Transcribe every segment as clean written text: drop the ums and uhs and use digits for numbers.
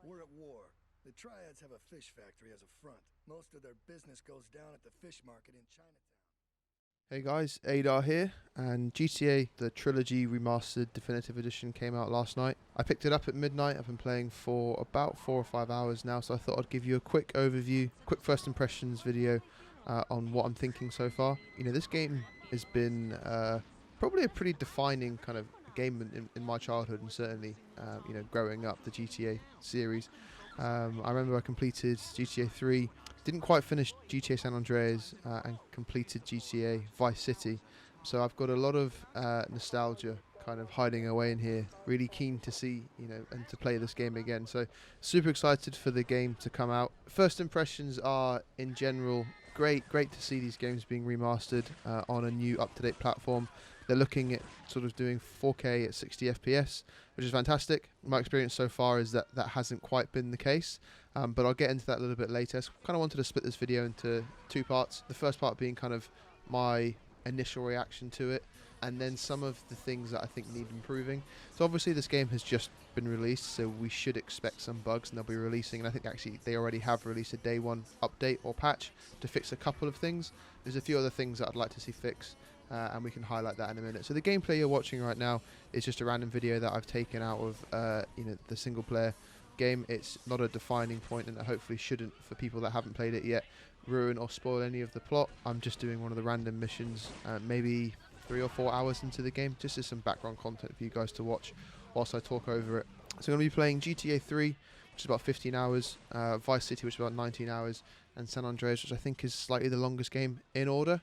We're at war. The Triads have a fish factory as a front. Most of their business goes down at the fish market in Chinatown. Hey guys, Adar here, and GTA, the Trilogy Remastered Definitive Edition came out last night. I picked it up at midnight. I've been playing for about 4 or 5 hours now, so I thought I'd give you a quick overview, quick first impressions video on what I'm thinking so far. You know, this game has been probably a pretty defining kind of game in my childhood, and certainly, you know, growing up, the GTA series. I remember I completed GTA 3, didn't quite finish GTA San Andreas, and completed GTA Vice City. So I've got a lot of nostalgia kind of hiding away in here. Really keen to see, you know, and to play this game again. So super excited for the game to come out. First impressions are, in general, great to see these games being remastered on a new up-to-date platform. They're looking at sort of doing 4K at 60 FPS, which is fantastic. My experience so far is that that hasn't quite been the case, but I'll get into that a little bit later. So kind of wanted to split this video into two parts. The first part being kind of my initial reaction to it, and then some of the things that I think need improving. So obviously this game has just been released, so we should expect some bugs, and they'll be releasing, and I think actually they already have released a day one update or patch to fix a couple of things. There's a few other things that I'd like to see fixed, and we can highlight that in a minute. So the gameplay you're watching right now is just a random video that I've taken out of you know, the single player game. It's not a defining point, and it hopefully shouldn't, for people that haven't played it yet, ruin or spoil any of the plot. I'm just doing one of the random missions, maybe 3 or 4 hours into the game, just as some background content for you guys to watch whilst I talk over it. So I'm going to be playing GTA 3, which is about 15 hours, Vice City, which is about 19 hours, and San Andreas, which I think is slightly the longest game in order.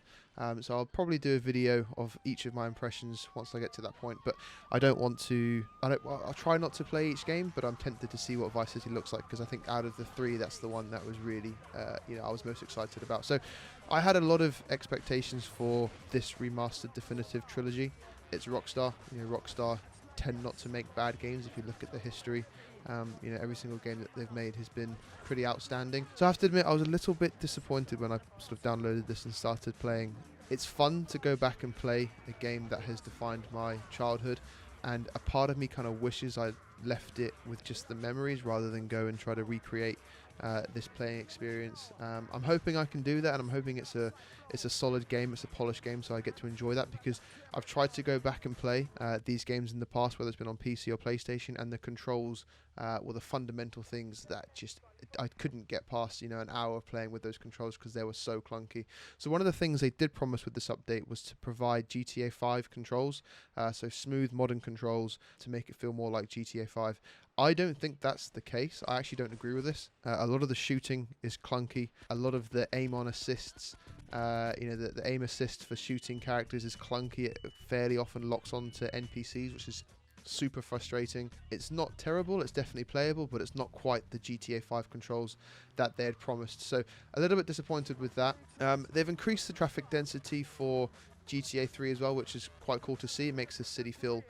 So I'll probably do a video of each of my impressions once I get to that point, but I don't want to, I'll try not to play each game, but I'm tempted to see what Vice City looks like, because I think out of the three, that's the one that was really, you know, I was most excited about. So I had a lot of expectations for this remastered definitive trilogy. It's Rockstar. You know, Rockstar tend not to make bad games if you look at the history. You know, every single game that they've made has been pretty outstanding. So I have to admit, I was a little bit disappointed when I sort of downloaded this and started playing. It's fun to go back and play a game that has defined my childhood, and a part of me kind of wishes I left it with just the memories rather than go and try to recreate this playing experience. I'm hoping I can do that, and I'm hoping it's a solid game, it's a polished game, so I get to enjoy that, because I've tried to go back and play these games in the past, whether it's been on PC or PlayStation, and the controls were the fundamental things that just I couldn't get past, you know, an hour of playing with those controls, because they were so clunky. So one of the things they did promise with this update was to provide GTA 5 controls, so smooth modern controls to make it feel more like GTA 5. I don't think that's the case. I actually don't agree with this. A lot of the shooting is clunky. A lot of the aim on assists, you know, the aim assist for shooting characters is clunky. It fairly often locks onto NPCs, which is super frustrating. It's not terrible, it's definitely playable, but it's not quite the GTA 5 controls that they had promised. So a little bit disappointed with that. They've increased the traffic density for GTA 3 as well, which is quite cool to see. It makes the city feel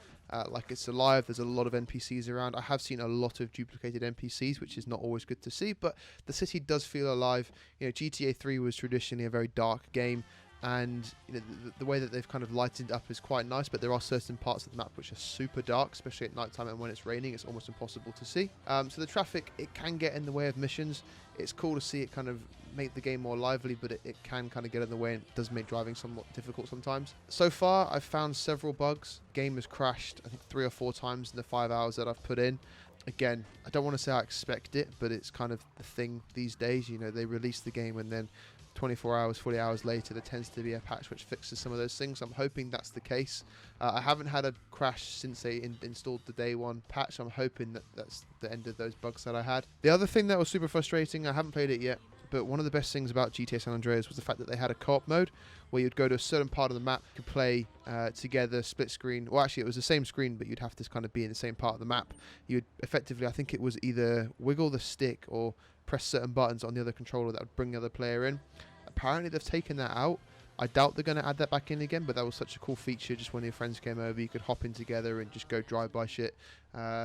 like it's alive. There's a lot of NPCs around. I have seen a lot of duplicated NPCs, which is not always good to see, but the city does feel alive. You know, GTA 3 was traditionally a very dark game, and you know, the way that they've kind of lightened up is quite nice, but there are certain parts of the map which are super dark, especially at night time, and when it's raining it's almost impossible to see. So the traffic, it can get in the way of missions. It's cool to see it kind of make the game more lively, but it can kind of get in the way, and it does make driving somewhat difficult sometimes. So far I've found several bugs. Game has crashed I think 3 or 4 times in the 5 hours that I've put in. Again, I don't want to say I expect it, but it's kind of the thing these days. You know, they release the game and then 24 hours, 40 hours later, there tends to be a patch which fixes some of those things. I'm hoping that's the case. I haven't had a crash since they installed the day one patch. I'm hoping that that's the end of those bugs that I had. The other thing that was super frustrating, I haven't played it yet, but one of the best things about GTA San Andreas was the fact that they had a co-op mode where you'd go to a certain part of the map, you could play together, split screen. Well, actually, it was the same screen, but you'd have to kind of be in the same part of the map. You'd effectively, I think it was either wiggle the stick or press certain buttons on the other controller that would bring the other player in. Apparently, they've taken that out. I doubt they're going to add that back in again, but that was such a cool feature. Just when your friends came over, you could hop in together and just go drive-by shit.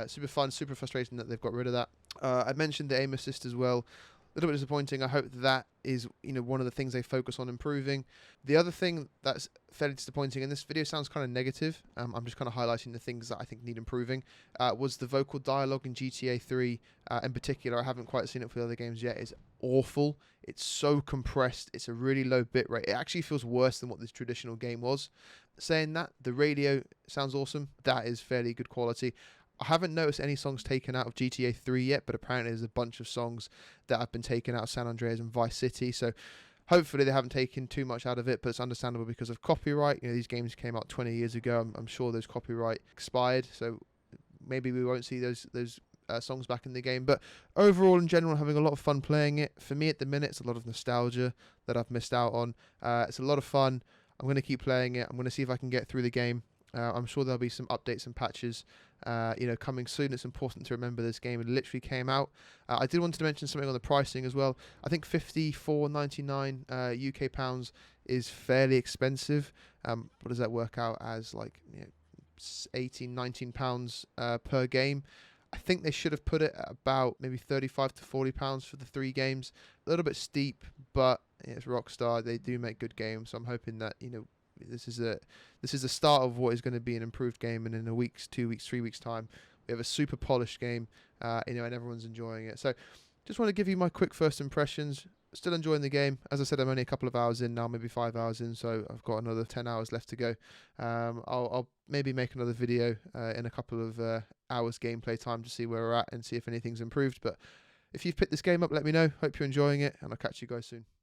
Super fun, super frustrating that they've got rid of that. I mentioned the aim assist as well. little bit disappointing. I hope that is, one of the things they focus on improving. The other thing that's fairly disappointing, and this video sounds kind of negative, I'm just kind of highlighting the things that I think need improving, was the vocal dialogue in GTA 3 in particular. I haven't quite seen it for the other games yet. It's awful. It's so compressed. It's a really low bit rate. It actually feels worse than what this traditional game was. Saying that, the radio sounds awesome. That is fairly good quality. I haven't noticed any songs taken out of GTA 3 yet, but apparently there's a bunch of songs that have been taken out of San Andreas and Vice City, so hopefully they haven't taken too much out of it, but it's understandable because of copyright. These games came out 20 years ago. I'm sure those copyright expired, so maybe we won't see those songs back in the game. But overall, in general, having a lot of fun playing it. For me at the minute, it's a lot of nostalgia that I've missed out on. It's a lot of fun. I'm going to keep playing it. I'm going to see if I can get through the game. I'm sure there'll be some updates and patches coming soon. It's important to remember this game. It literally came out. I did want to mention something on the pricing as well. I think £54.99 UK pounds is fairly expensive. What does that work out as? Like 18, 19 pounds per game. I think they should have put it at about maybe 35 to 40 pounds for the 3 games. A little bit steep, but it's Rockstar. They do make good games, so I'm hoping that this is the start of what is going to be an improved game, and in a week's, 2 weeks, 3 weeks time, we have a super polished game, and everyone's enjoying it. So, just want to give you my quick first impressions. Still enjoying the game. As I said, I'm only a couple of hours in now, maybe 5 hours in, so I've got another 10 hours left to go. I'll maybe make another video in a couple of hours gameplay time to see where we're at and see if anything's improved. But if you've picked this game up, let me know. Hope you're enjoying it, and I'll catch you guys soon.